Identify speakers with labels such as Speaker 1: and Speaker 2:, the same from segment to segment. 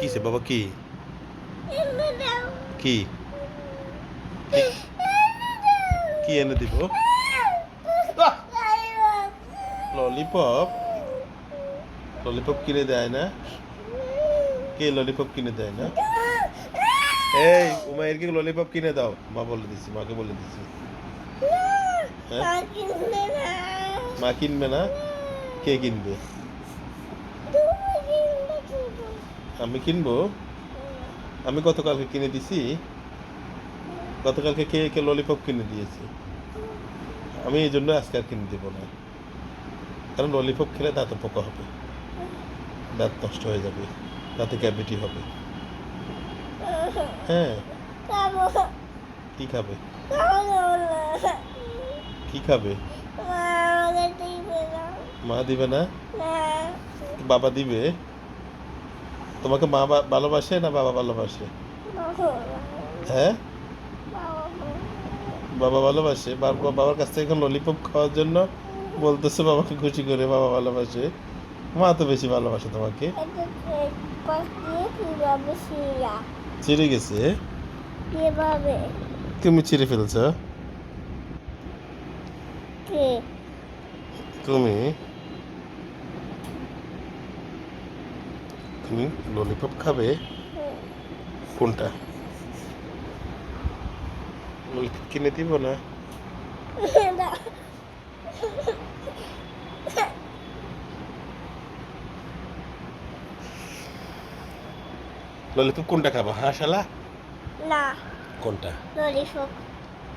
Speaker 1: কিসে বাবা? কি কি কি এনে দিব? ললিপপ? ললিপপ কিনে দেয় না? কে ললিপপ কিনে দেয় না? এই উমাইরকে ললিপপ কিনে দাও। মা বলে দিছি, মাকে বলে দিছি। হ্যাঁ, মা কিনবে না? কে কিনবে? আমি কিনবো? আমি গতকালকে কিনে দিছি। গতকালকে কে কে ললিপপ কিনে দিয়েছি। আমি এই জন্য আজকে আর কিনে দিব না, কারণ ললিপপ খেলে দাঁতে পোকা হবে, দাঁত নষ্ট হয়ে যাবে, দাঁতে ক্যাভিটি হবে। হ্যাঁ। কি খাবে? কি খাবে? মা দিবে না? বাবা দিবে? তোমাকে মা ভালোবাসে না বাবা ভালোবাসে? হ্যাঁ, বাবা ভালোবাসে। বাবার কাছ থেকে এখন ললিপপ খাওয়ার জন্য বলতেছে বাবাকে খুশি করে বাবা ভালোবাসে। মা তো বেশি ভালোবাসে তোমাকে। ছিঁড়ে গেছে? তুমি ছিঁড়ে ফেলছ? তুমি তুমি ললিপপ খাবে? কোনটা? ললিপপ কিনে দিব না? ললিপপ কোনটা খাবো? হ্যাঁ শালা?
Speaker 2: না,
Speaker 1: কোনটা?
Speaker 2: ললিপপ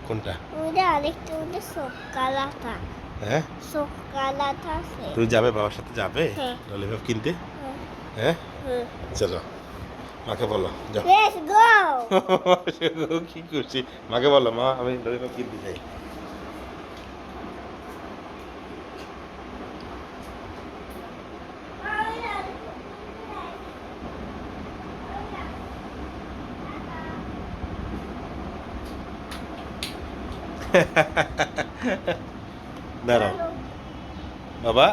Speaker 1: কোনটা?
Speaker 2: ওটা আরেকটা, ওটা সকালাটা,
Speaker 1: হ্যাঁ,
Speaker 2: সকালাটা আছে।
Speaker 1: তুমি যাবে বাবার সাথে? যাবে
Speaker 2: হ্যাঁ।
Speaker 1: ললিপপ কিনতে?
Speaker 2: হ্যাঁ,
Speaker 1: হ্যাঁ,
Speaker 2: হুম।
Speaker 1: চলো। মাকে বলো যাও।
Speaker 2: Let's go!
Speaker 1: কি করছি? মাকে বলো মা আমি ললিপপ কিনতে যাই। দাঁড়াও বাবা।